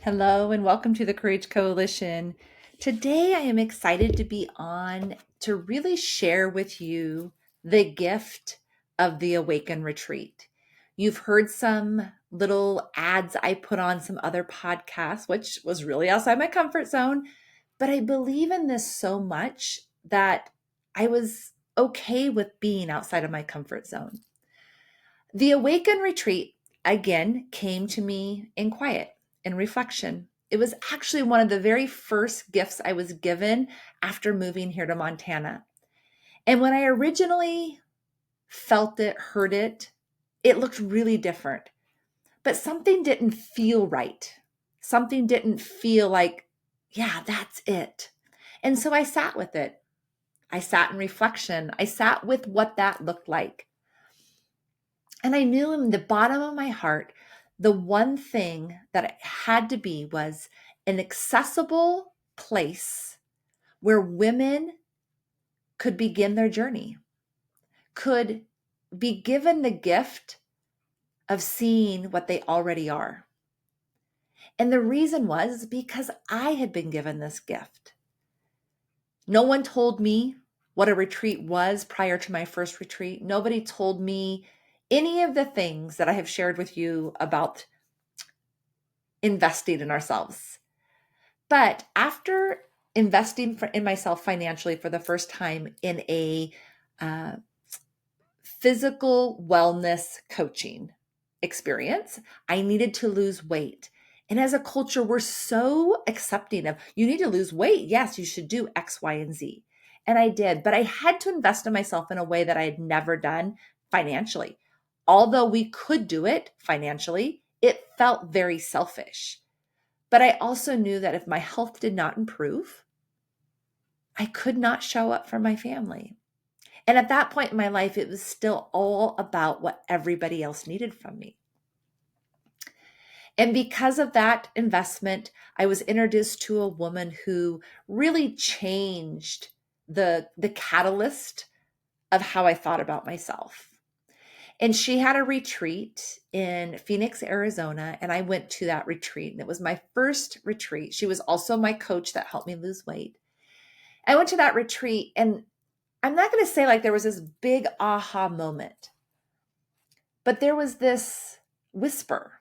Hello and welcome to the Courage Coalition. Today I am excited to be on to really share with you the gift of the AwakeIn retreat. You've heard some little ads I put on some other podcasts, which was really outside my comfort zone, but I believe in this so much that I was okay with being outside of my comfort zone. The Awaken retreat again came to me in quiet, in reflection. It was actually one of the very first gifts I was given after moving here to Montana. And when I originally felt it, heard it, it looked really different. But something didn't feel right. Something didn't feel like, yeah, that's it. And so I sat with it. I sat in reflection. I sat with what that looked like. And I knew in the bottom of my heart, the one thing that it had to be was an accessible place where women could begin their journey, could be given the gift of seeing what they already are. And the reason was because I had been given this gift. No one told me what a retreat was prior to my first retreat. Nobody told me any of the things that I have shared with you about investing in ourselves. But after investing in myself financially for the first time in a uh, physical wellness coaching experience, I needed to lose weight. And as a culture, we're so accepting of you need to lose weight. Yes, you should do X, Y, and Z. And I did, but I had to invest in myself in a way that I had never done financially. Although we could do it financially, it felt very selfish. But I also knew that if my health did not improve, I could not show up for my family. And at that point in my life, it was still all about what everybody else needed from me. And because of that investment, I was introduced to a woman who really changed the catalyst of how I thought about myself. And she had a retreat in Phoenix, Arizona, and I went to that retreat. And it was my first retreat. She was also my coach that helped me lose weight. I went to that retreat, and I'm not going to say like there was this big aha moment, but there was this whisper.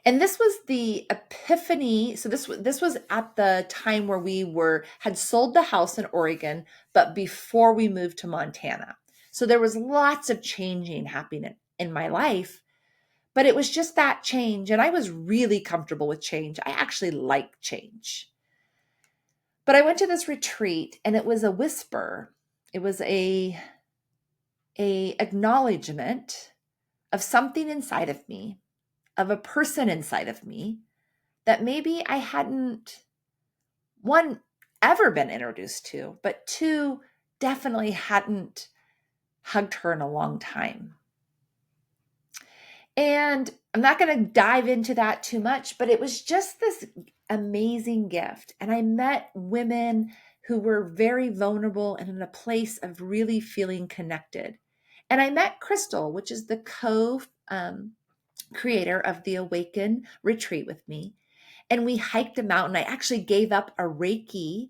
And this was the epiphany. So this was at the time where we had sold the house in Oregon, but before we moved to Montana. So there was lots of changing happening in my life, but it was just that change. And I was really comfortable with change. I actually like change. But I went to this retreat and it was a whisper. It was a acknowledgement of something inside of me, of a person inside of me that maybe I hadn't, one, ever been introduced to, but two, definitely hadn't hugged her in a long time. And I'm not going to dive into that too much, but it was just this amazing gift. And I met women who were very vulnerable and in a place of really feeling connected. And I met Crystal, which is the creator of the Awaken retreat with me. And we hiked a mountain. I actually gave up a Reiki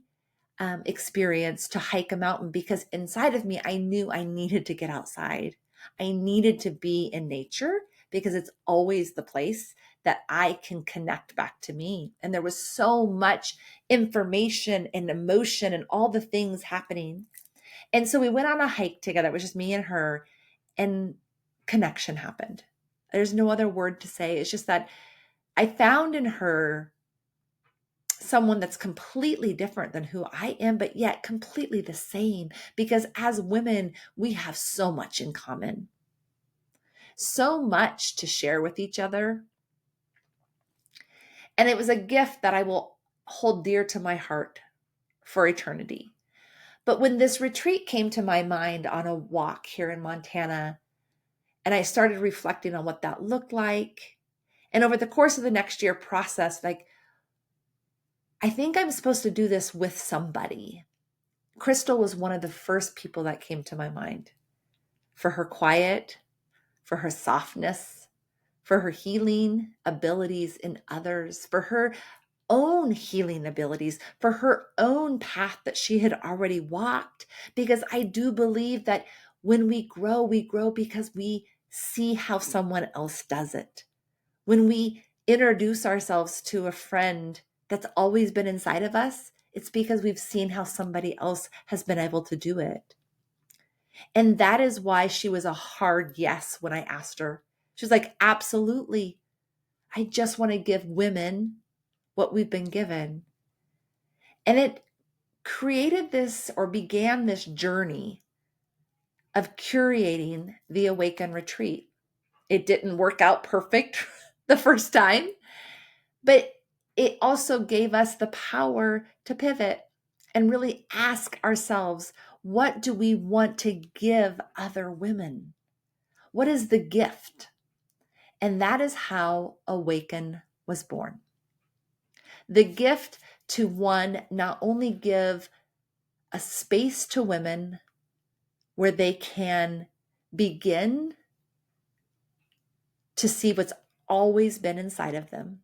experience to hike a mountain because inside of me, I knew I needed to get outside. I needed to be in nature because it's always the place that I can connect back to me. And there was so much information and emotion and all the things happening. And so we went on a hike together. It was just me and her, and connection happened. There's no other word to say. It's just that I found in her someone that's completely different than who I am, but yet completely the same. Because as women, we have so much in common, so much to share with each other. And it was a gift that I will hold dear to my heart for eternity. But when this retreat came to my mind on a walk here in Montana, and I started reflecting on what that looked like, and over the course of the next year process, like, I think I'm supposed to do this with somebody. Crystal was one of the first people that came to my mind for her quiet, for her softness, for her healing abilities in others, for her own healing abilities, for her own path that she had already walked. Because I do believe that when we grow because we see how someone else does it. When we introduce ourselves to a friend that's always been inside of us, it's because we've seen how somebody else has been able to do it. And that is why she was a hard yes when I asked her. She was like, absolutely. I just want to give women what we've been given. And it created this or began this journey of curating the Awaken retreat. It didn't work out perfect the first time, but it also gave us the power to pivot and really ask ourselves, what do we want to give other women? What is the gift? And that is how Awaken was born. The gift to one, not only give a space to women where they can begin to see what's always been inside of them.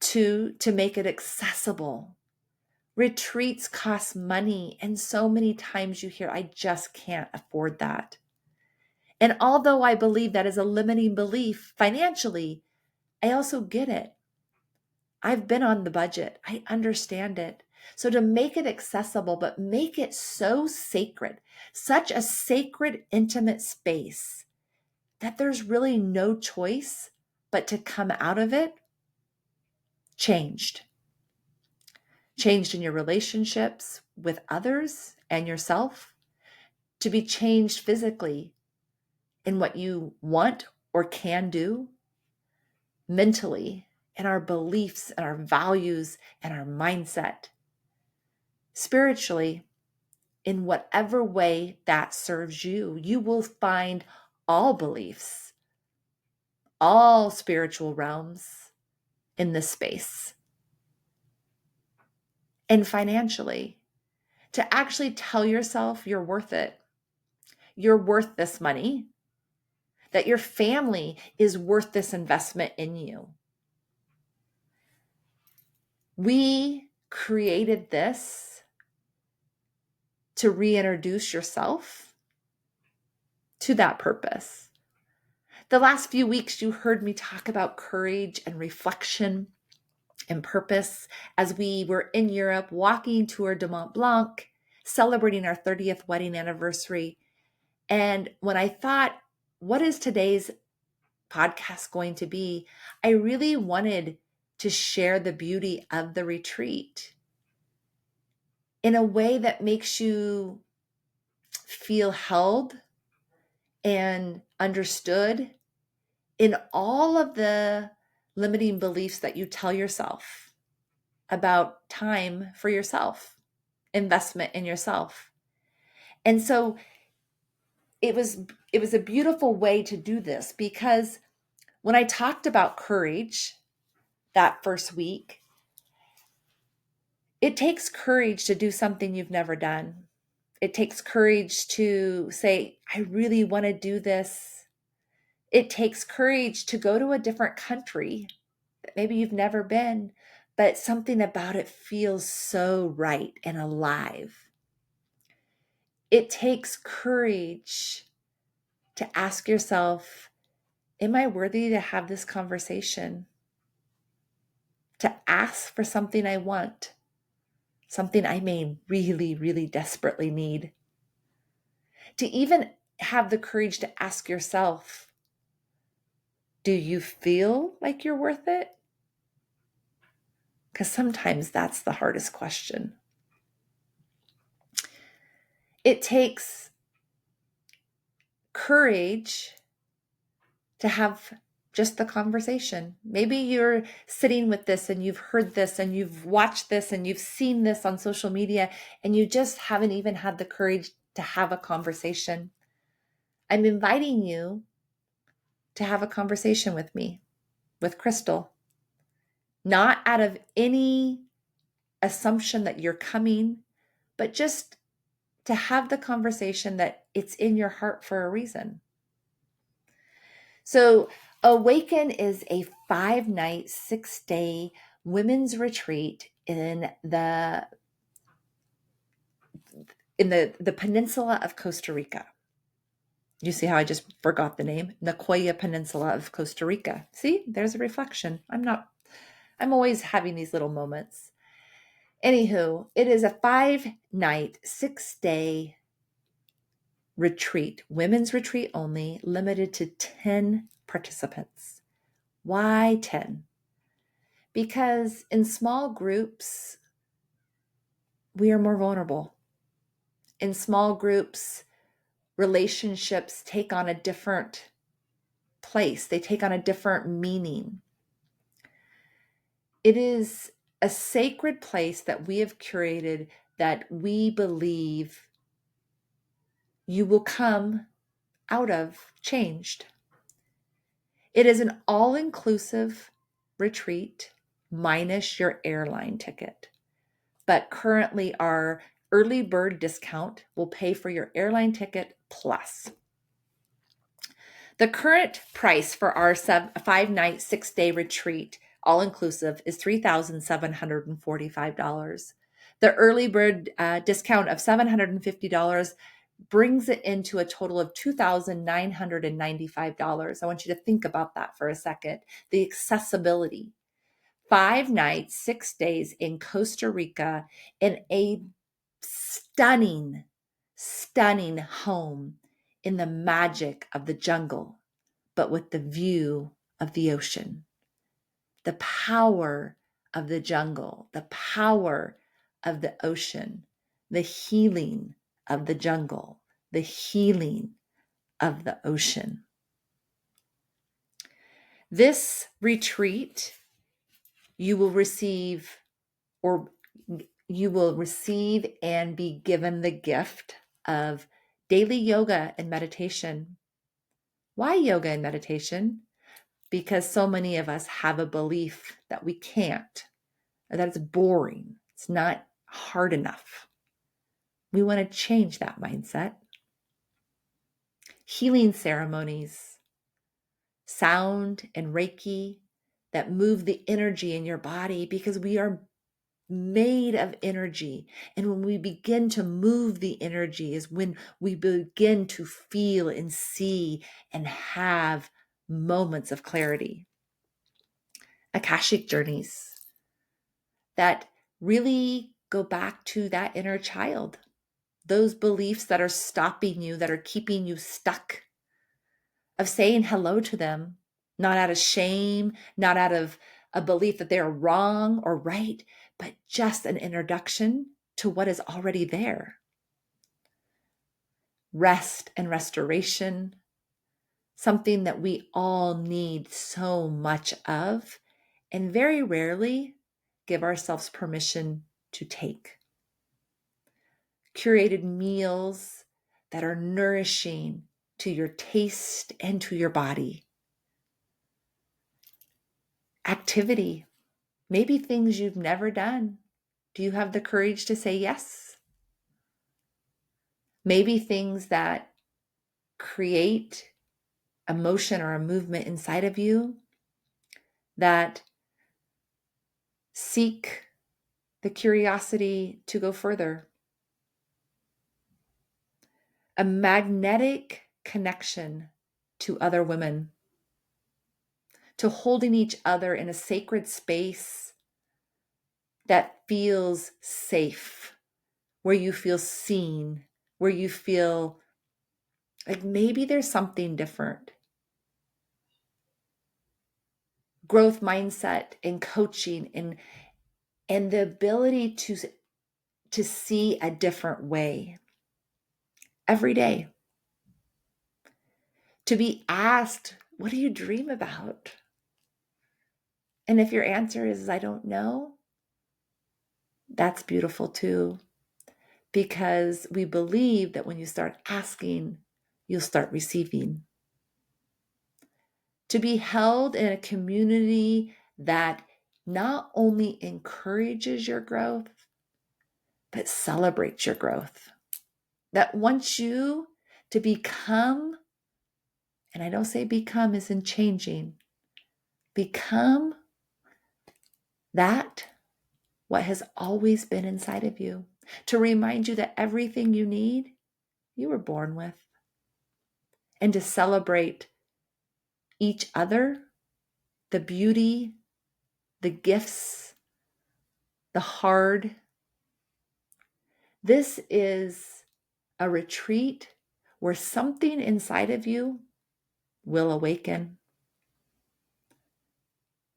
Two, to make it accessible. Retreats cost money, and so many times you hear, I just can't afford that. And although I believe that is a limiting belief financially, I also get it. I've been on the budget. I understand it. So to make it accessible, but make it so sacred, such a sacred, intimate space that there's really no choice but to come out of it changed. Changed in your relationships with others and yourself, to be changed physically in what you want or can do, mentally, in our beliefs and our values and our mindset, spiritually, in whatever way that serves you. You will find all beliefs, all spiritual realms in this space. And financially, to actually tell yourself you're worth it. You're worth this money, that your family is worth this investment in you. We created this to reintroduce yourself to that purpose. The last few weeks, you heard me talk about courage and reflection and purpose as we were in Europe walking Tour de Mont Blanc, celebrating our 30th wedding anniversary. And when I thought, what is today's podcast going to be? I really wanted to share the beauty of the retreat in a way that makes you feel held and understood in all of the limiting beliefs that you tell yourself about time for yourself, investment in yourself. And so it was a beautiful way to do this, because when I talked about courage that first week, it takes courage to do something you've never done. It takes courage to say, I really want to do this. It takes courage to go to a different country that maybe you've never been, but something about it feels so right and alive. It takes courage to ask yourself, am I worthy to have this conversation? To ask for something I want, something I may really, really desperately need. To even have the courage to ask yourself, do you feel like you're worth it? Because sometimes that's the hardest question. It takes courage to have just the conversation. Maybe you're sitting with this and you've heard this and you've watched this and you've seen this on social media and you just haven't even had the courage to have a conversation. I'm inviting you to have a conversation with me, with Crystal, not out of any assumption that you're coming, but just to have the conversation that it's in your heart for a reason. So, Awaken is a 5-night, 6-day women's retreat in the peninsula of Costa Rica. You see how I just forgot the name? Nicoya Peninsula of Costa Rica. See, there's a reflection. I'm always having these little moments. Anywho, it is a 5-night, 6-day retreat, women's retreat only, limited to 10 participants. Why 10? Because in small groups, we are more vulnerable. In small groups, relationships take on a different place, they take on a different meaning. It is a sacred place that we have curated that we believe you will come out of changed. It is an all-inclusive retreat minus your airline ticket. But currently our early bird discount will pay for your airline ticket plus. The current price for our 5-night, 6-day retreat, all-inclusive, is $3,745. The early bird discount of $750 brings it into a total of $2,995. I want you to think about that for a second. The accessibility. 5 nights, 6 days in Costa Rica in a stunning, stunning home in the magic of the jungle, but with the view of the ocean. The power of the jungle, the power of the ocean, the healing of the jungle, the healing of the ocean. This retreat, you will receive and be given the gift of daily yoga and meditation. Why yoga and meditation? Because so many of us have a belief that we can't, or that it's boring, it's not hard enough. We want to change that mindset. Healing ceremonies, sound and Reiki that move the energy in your body, because we are made of energy. And when we begin to move the energy is when we begin to feel and see and have moments of clarity. Akashic journeys that really go back to that inner child, those beliefs that are stopping you, that are keeping you stuck, of saying hello to them, not out of shame, not out of a belief that they're wrong or right, but just an introduction to what is already there. Rest and restoration, something that we all need so much of, and very rarely give ourselves permission to take. Curated meals that are nourishing to your taste and to your body. Activity, maybe things you've never done. Do you have the courage to say yes? Maybe things that create a motion or a movement inside of you that seek the curiosity to go further. A magnetic connection to other women, to holding each other in a sacred space that feels safe, where you feel seen, where you feel like maybe there's something different. Growth mindset and coaching and the ability to see a different way every day. To be asked, what do you dream about? And if your answer is, I don't know, that's beautiful too. Because we believe that when you start asking, you'll start receiving. To be held in a community that not only encourages your growth, but celebrates your growth. That wants you to become And I don't say become as in changing. Become that what has always been inside of you, to remind you that everything you need, you were born with, and to celebrate each other, the beauty, the gifts, the hard. This is a retreat where something inside of you will awaken.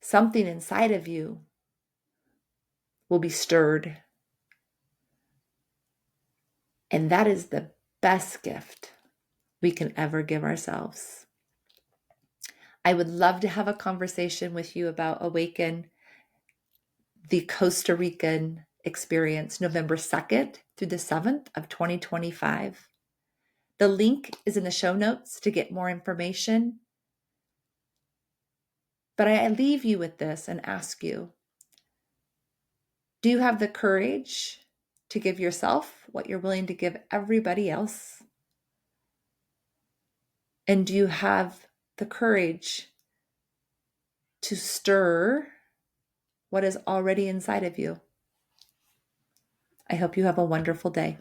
Something inside of you will be stirred. And that is the best gift we can ever give ourselves. I would love to have a conversation with you about AwakeIn, the Costa Rican experience, November 2nd through the 7th of 2025. The link is in the show notes to get more information. But I leave you with this and ask you, do you have the courage to give yourself what you're willing to give everybody else? And do you have the courage to stir what is already inside of you? I hope you have a wonderful day.